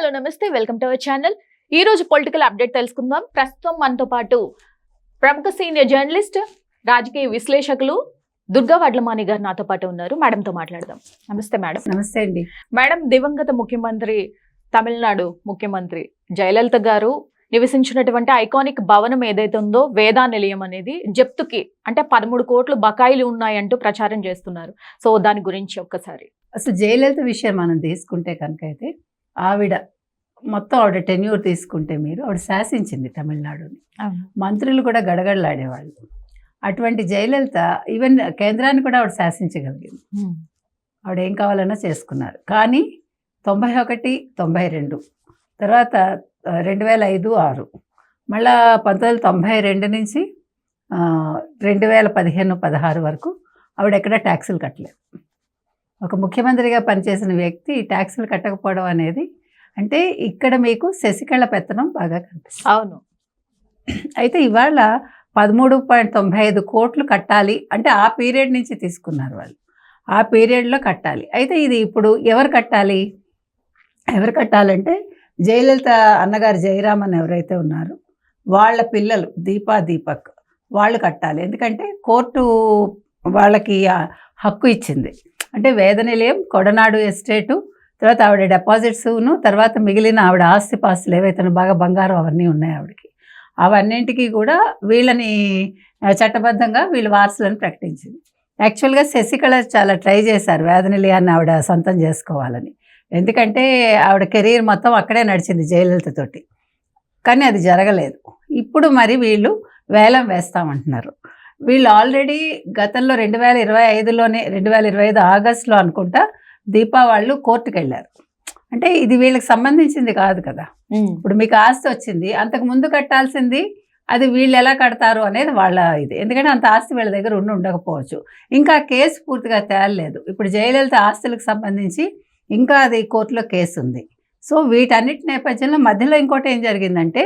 Hello నమస్తే, welcome to our channel. ఈ రోజు పొలిటికల్ అప్డేట్ తెలుసుకుందాం. ప్రస్తుతం మనతో పాటు ప్రముఖ సీనియర్ జర్నలిస్ట్, రాజకీయ విశ్లేషకులు దుర్గా వడ్లమాని గారు నాతో పాటు ఉన్నారు. మేడంతో మాట్లాడదాం. నమస్తే మేడం. నమస్తే అండి. మేడం, దివంగత ముఖ్యమంత్రి, తమిళనాడు ముఖ్యమంత్రి జయలలిత గారు నివసించినటువంటి ఐకానిక్ భవనం ఏదైతే ఉందో వేదా నిలయం అనేది జప్తుకి అంటే 13 కోట్లు బకాయిలు ఉన్నాయంటూ ప్రచారం చేస్తున్నారు. సో దాని గురించి ఒక్కసారి అసలు జయలలిత విషయం మనం తీసుకుంటే కనుక అయితే ఆవిడ ఆవిడ టెన్యూర్ తీసుకుంటే ఆవిడ శాసించింది తమిళనాడుని. మంత్రులు కూడా గడగడలాడేవాళ్ళు. అటువంటి జయలలిత ఈవెన్ కేంద్రాన్ని కూడా ఆవిడ శాసించగలిగింది. ఆవిడ ఏం కావాలన్నా చేసుకున్నారు. కానీ 91, 92 తర్వాత 2005, 6 మళ్ళా 1992 నుంచి 2015, 16 వరకు ఆవిడ ఎక్కడ ట్యాక్సులు కట్టలేదు. ఒక ముఖ్యమంత్రిగా పనిచేసిన వ్యక్తి ట్యాక్సులు కట్టకపోవడం అనేది అంటే ఇక్కడ మీకు శశికళ పెత్తనం బాగా కనిపిస్తుంది. అవును. అయితే ఇవాళ 13.95 కోట్లు కట్టాలి అంటే ఆ పీరియడ్ నుంచి తీసుకున్నారు వాళ్ళు. ఆ పీరియడ్లో కట్టాలి. అయితే ఇది ఇప్పుడు ఎవరు కట్టాలంటే జయలలిత అన్నగారు జయరామ్ అని ఎవరైతే ఉన్నారో వాళ్ళ పిల్లలు దీపక్ వాళ్ళు కట్టాలి. ఎందుకంటే కోర్టు వాళ్ళకి హక్కు ఇచ్చింది. అంటే వేద నిలయం, కొడనాడు ఎస్టేటు, తర్వాత ఆవిడ డిపాజిట్స్ను, తర్వాత మిగిలిన ఆవిడ ఆస్తిపాస్తులు ఏవైతే బాగా బంగారం అవన్నీ ఉన్నాయి ఆవిడకి, అవన్నింటికి కూడా వీళ్ళని చట్టబద్ధంగా వీళ్ళ వారసులను ప్రకటించింది. యాక్చువల్గా శశికళ చాలా ట్రై చేశారు వేద నిలయాన్ని ఆవిడ సొంతం చేసుకోవాలని. ఎందుకంటే ఆవిడ కెరీర్ మొత్తం అక్కడే నడిచింది జయలలితతోటి. కానీ అది జరగలేదు. ఇప్పుడు మరి వీళ్ళు వేలం వేస్తామంటున్నారు. వీళ్ళు ఆల్రెడీ గతంలో 2025లోనే 2025 ఆగస్టులో అనుకుంటా దీపావళు కోర్టుకు వెళ్ళారు. అంటే ఇది వీళ్ళకి సంబంధించింది కాదు కదా. ఇప్పుడు మీకు ఆస్తి వచ్చింది, అంతకు ముందు కట్టాల్సింది అది వీళ్ళు ఎలా కడతారు అనేది వాళ్ళ ఇది. ఎందుకంటే అంత ఆస్తి వీళ్ళ దగ్గర ఉండకపోవచ్చు. ఇంకా కేసు పూర్తిగా తేలలేదు. ఇప్పుడు జయలలిత ఆస్తులకు సంబంధించి ఇంకా అది కోర్టులో కేసు ఉంది. సో వీటన్నిటి నేపథ్యంలో మధ్యలో ఇంకోటి ఏం జరిగిందంటే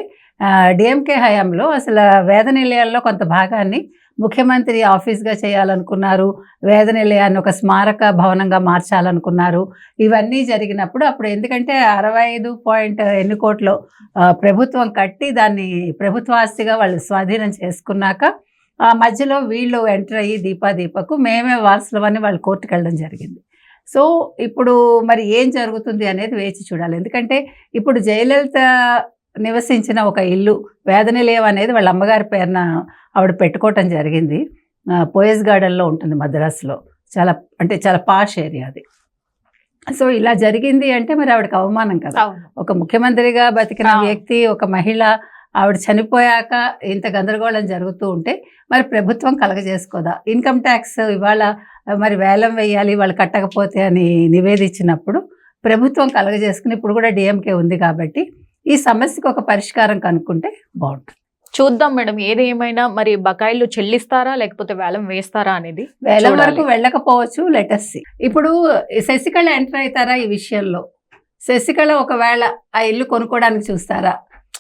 డిఎంకే హయాంలో అసలు వేద నిలయాల్లో కొంత భాగాన్ని ముఖ్యమంత్రి ఆఫీస్గా చేయాలనుకున్నారు. వేద నిలయాన్ని ఒక స్మారక భవనంగా మార్చాలనుకున్నారు. ఇవన్నీ జరిగినప్పుడు అప్పుడు ఎందుకంటే 65 ఎన్ని కోట్లు ప్రభుత్వం కట్టి దాన్ని ప్రభుత్వ ఆస్తిగా వాళ్ళు స్వాధీనం చేసుకున్నాక ఆ మధ్యలో వీళ్ళు ఎంటర్ అయ్యి దీపకు మేమే వారసులమని వాళ్ళు కోర్టుకు వెళ్ళడం జరిగింది. సో ఇప్పుడు మరి ఏం జరుగుతుంది అనేది వేచి చూడాలి. ఎందుకంటే ఇప్పుడు జయలలిత నివసించిన ఒక ఇల్లు వేద నిలయం అనేది వాళ్ళ అమ్మగారి పేరున ఆవిడ పెట్టుకోవటం జరిగింది. పోయస్ గార్డెన్లో ఉంటుంది మద్రాసులో. చాలా పాష్ ఏరియా అది. సో ఇలా జరిగింది అంటే మరి ఆవిడకి అవమానం కదా. ఒక ముఖ్యమంత్రిగా బతికిన వ్యక్తి, ఒక మహిళ, ఆవిడ చనిపోయాక ఇంత గందరగోళం జరుగుతూ ఉంటే మరి ప్రభుత్వం కలగజేసుకోదా? ఇన్కమ్ ట్యాక్స్ ఇవాళ మరి వేలం వేయాలి వాళ్ళు కట్టకపోతే అని నివేదించినప్పుడు ప్రభుత్వం కలగజేసుకుని ఇప్పుడు కూడా డిఎంకే ఉంది కాబట్టి ఈ సమస్యకు ఒక పరిష్కారం కనుక్కుంటే బాగుంటుంది. చూద్దాం మేడం, ఏది ఏమైనా మరి బకాయిలు చెల్లిస్తారా లేకపోతే వేలం వేస్తారా అనేది. వేలం వరకు వెళ్ళకపోవచ్చు, లెటస్ సీ. ఇప్పుడు శశికళ ఎంటర్ అవుతారా ఈ విషయంలో? శశికళ ఒకవేళ ఆ ఇల్లు కొనుక్కోవడానికి చూస్తారా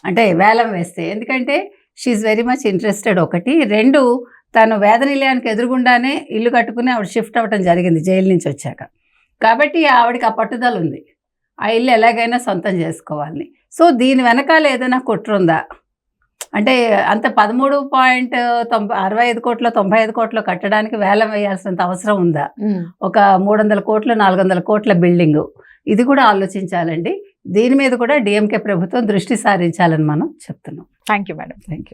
అంటే వేలం వేస్తే? ఎందుకంటే షీఈ్ వెరీ మచ్ ఇంట్రెస్టెడ్. 1, 2 తను వేద నిలయానికి ఎదురుగుండానే ఇల్లు కట్టుకుని ఆవిడ షిఫ్ట్ అవ్వటం జరిగింది జైలు నుంచి వచ్చాక. కాబట్టి ఆవిడకి ఆ పట్టుదల ఉంది, ఆ ఇల్లు ఎలాగైనా సొంతం చేసుకోవాలని. సో దీని వెనకాల ఏదైనా కుట్రుందా అంటే అంత 13.65 కోట్లు 95 కోట్లు కట్టడానికి వేలం వేయాల్సినంత అవసరం ఉందా? ఒక 300 కోట్లు 400 కోట్ల బిల్డింగు, ఇది కూడా ఆలోచించాలండి. దీని మీద కూడా డిఎంకే ప్రభుత్వం దృష్టి సారించాలని మనం చెప్తున్నాం. Thank you madam. Thank you.